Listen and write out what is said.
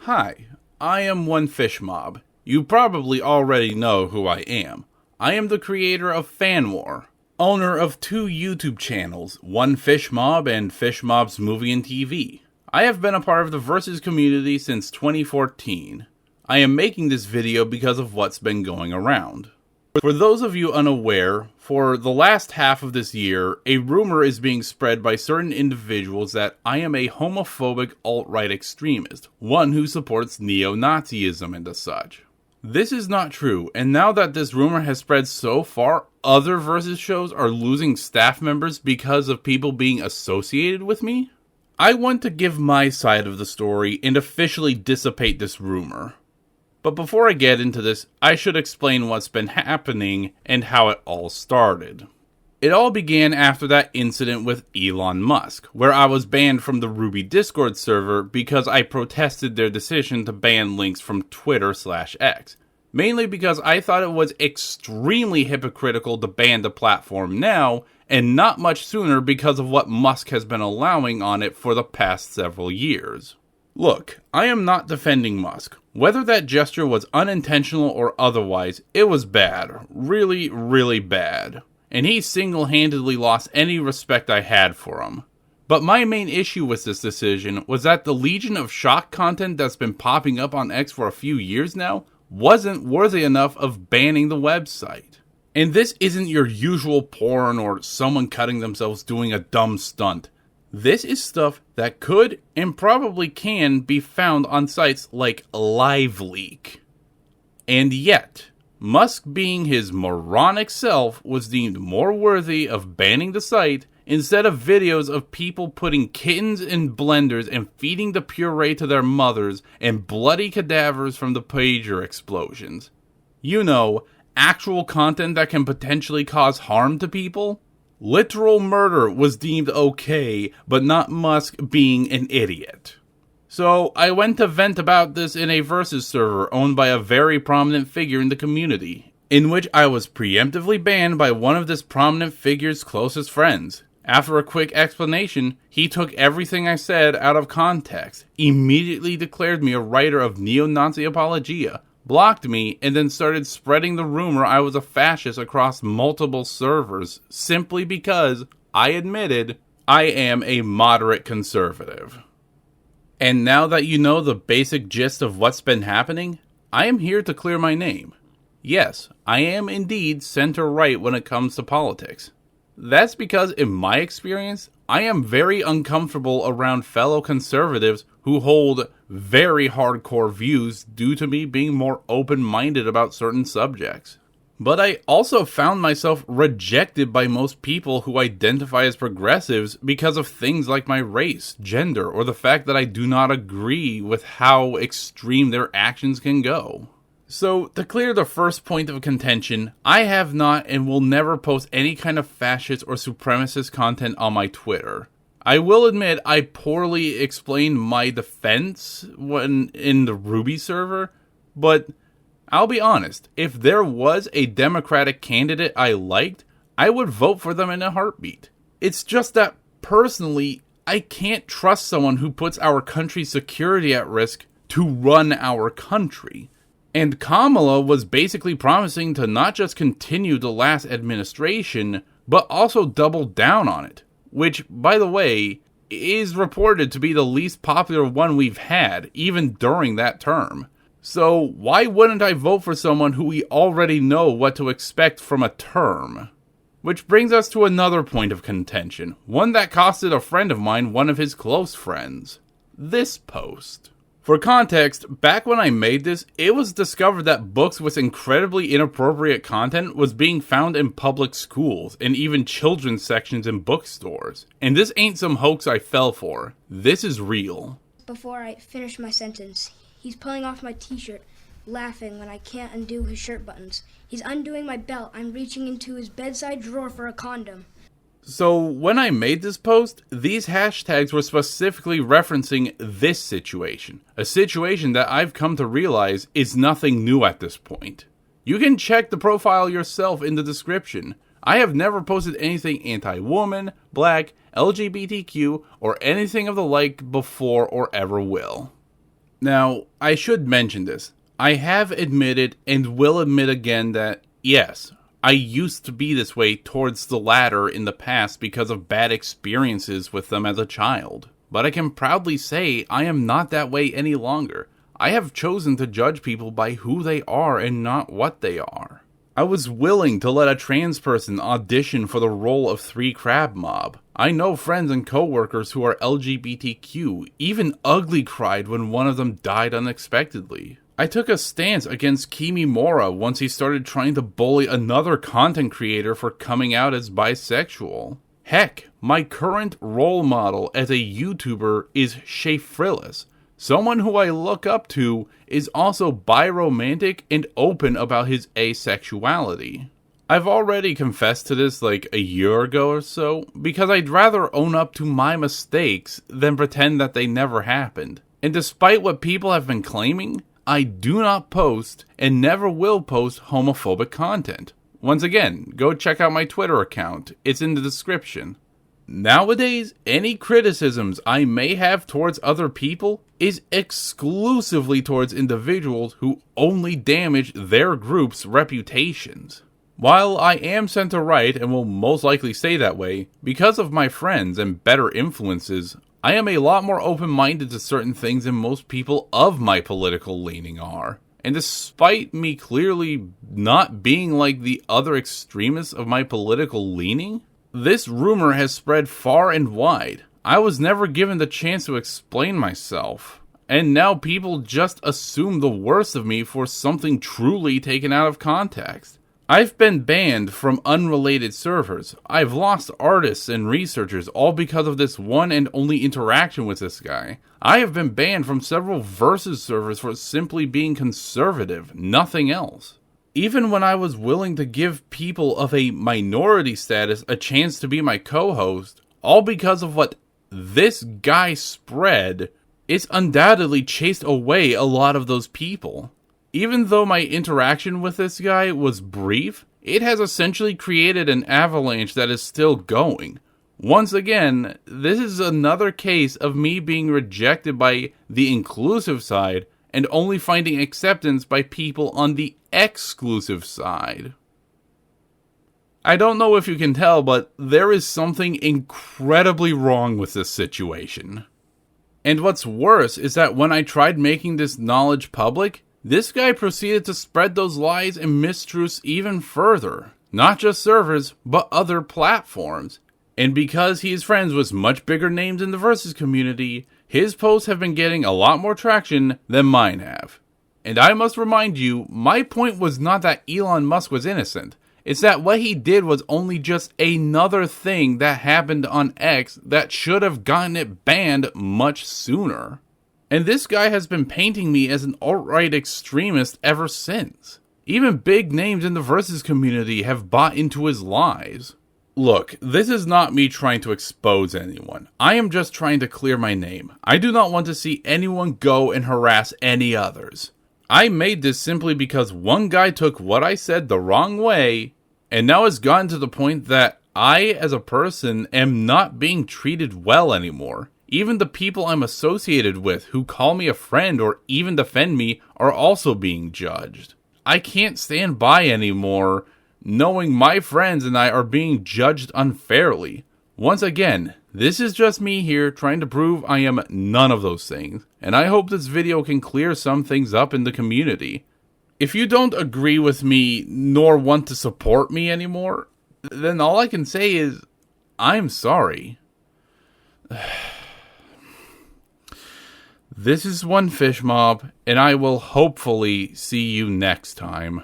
Hi, I am One Fish Mob. You probably already know who I am. I am the creator of Fan War, owner of two YouTube channels, One Fish Mob and Fish Mob's Movie and TV. I have been a part of the Versus community since 2014. I am making this video because of what's been going around. For those of you unaware, for the last half of this year, a rumor is being spread by certain individuals that I am a homophobic alt-right extremist, one who supports neo-Nazism and such. This is not true, and now that this rumor has spread so far, other Versus shows are losing staff members because of people being associated with me? I want to give my side of the story and officially dissipate this rumor. But before I get into this, I should explain what's been happening and how it all started. It all began after that incident with Elon Musk, where I was banned from the Ruby Discord server because I protested their decision to ban links from Twitter/X. Mainly because I thought it was extremely hypocritical to ban the platform now, and not much sooner because of what Musk has been allowing on it for the past several years. Look, I am not defending Musk. Whether that gesture was unintentional or otherwise, it was bad. Really, really bad. And he single-handedly lost any respect I had for him. But my main issue with this decision was that the legion of shock content that's been popping up on X for a few years now wasn't worthy enough of banning the website. And this isn't your usual porn or someone cutting themselves doing a dumb stunt. This is stuff that could and probably can be found on sites like LiveLeak. And yet, Musk being his moronic self was deemed more worthy of banning the site instead of videos of people putting kittens in blenders and feeding the puree to their mothers and bloody cadavers from the pager explosions. You know, actual content that can potentially cause harm to people? Literal murder was deemed okay, but not Musk being an idiot. So I went to vent about this in a Versus server owned by a very prominent figure in the community, in which I was preemptively banned by one of this prominent figure's closest friends. After a quick explanation, he took everything I said out of context, immediately declared me a writer of neo-Nazi apologia, blocked me, and then started spreading the rumor I was a fascist across multiple servers, simply because, I admitted, I am a moderate conservative. And now that you know the basic gist of what's been happening, I am here to clear my name. Yes, I am indeed center-right when it comes to politics. That's because, in my experience, I am very uncomfortable around fellow conservatives who hold very hardcore views due to me being more open-minded about certain subjects. But I also found myself rejected by most people who identify as progressives because of things like my race, gender, or the fact that I do not agree with how extreme their actions can go. So, to clear the first point of contention, I have not and will never post any kind of fascist or supremacist content on my Twitter. I will admit I poorly explained my defense when in the Ruby server, but I'll be honest, if there was a Democratic candidate I liked, I would vote for them in a heartbeat. It's just that, personally, I can't trust someone who puts our country's security at risk to run our country. And Kamala was basically promising to not just continue the last administration, but also double down on it. Which, by the way, is reported to be the least popular one we've had, even during that term. So why wouldn't I vote for someone who we already know what to expect from a term? Which brings us to another point of contention, one that costed a friend of mine one of his close friends. This post. For context, back when I made this, it was discovered that books with incredibly inappropriate content was being found in public schools and even children's sections in bookstores. And this ain't some hoax I fell for. This is real. Before I finish my sentence, he's pulling off my t-shirt, laughing when I can't undo his shirt buttons. He's undoing my belt. I'm reaching into his bedside drawer for a condom. So, when I made this post, these hashtags were specifically referencing this situation. A situation that I've come to realize is nothing new at this point. You can check the profile yourself in the description. I have never posted anything anti-woman, black, LGBTQ, or anything of the like before or ever will. Now, I should mention this. I have admitted and will admit again that, yes, I used to be this way towards the latter in the past because of bad experiences with them as a child. But I can proudly say I am not that way any longer. I have chosen to judge people by who they are and not what they are. I was willing to let a trans person audition for the role of 3 Crab Mob. I know friends and coworkers who are LGBTQ, even ugly cried when one of them died unexpectedly. I took a stance against Kimimura once he started trying to bully another content creator for coming out as bisexual. Heck, my current role model as a YouTuber is Shay Frillis. Someone who I look up to is also biromantic and open about his asexuality. I've already confessed to this like a year ago or so, because I'd rather own up to my mistakes than pretend that they never happened. And despite what people have been claiming, I do not post and never will post homophobic content. Once again, go check out my Twitter account, it's in the description. Nowadays, any criticisms I may have towards other people is exclusively towards individuals who only damage their group's reputations. While I am center-right and will most likely stay that way, because of my friends and better influences, I am a lot more open-minded to certain things than most people of my political leaning are. And despite me clearly not being like the other extremists of my political leaning, this rumor has spread far and wide. I was never given the chance to explain myself. And now people just assume the worst of me for something truly taken out of context. I've been banned from unrelated servers. I've lost artists and researchers all because of this one and only interaction with this guy. I have been banned from several Versus servers for simply being conservative, nothing else. Even when I was willing to give people of a minority status a chance to be my co-host, all because of what this guy spread, it's undoubtedly chased away a lot of those people. Even though my interaction with this guy was brief, it has essentially created an avalanche that is still going. Once again, this is another case of me being rejected by the inclusive side and only finding acceptance by people on the exclusive side. I don't know if you can tell, but there is something incredibly wrong with this situation. And what's worse is that when I tried making this knowledge public, this guy proceeded to spread those lies and mistruths even further. Not just servers, but other platforms. And because he is friends with much bigger names in the Versus community, his posts have been getting a lot more traction than mine have. And I must remind you, my point was not that Elon Musk was innocent. It's that what he did was only just another thing that happened on X that should have gotten it banned much sooner. And this guy has been painting me as an alt-right extremist ever since. Even big names in the Versus community have bought into his lies. Look, this is not me trying to expose anyone. I am just trying to clear my name. I do not want to see anyone go and harass any others. I made this simply because one guy took what I said the wrong way, and now it's gotten to the point that I, as a person, am not being treated well anymore. Even the people I'm associated with who call me a friend or even defend me are also being judged. I can't stand by anymore knowing my friends and I are being judged unfairly. Once again, this is just me here trying to prove I am none of those things, and I hope this video can clear some things up in the community. If you don't agree with me nor want to support me anymore, then all I can say is, I'm sorry. This is One Fish Mob, and I will hopefully see you next time.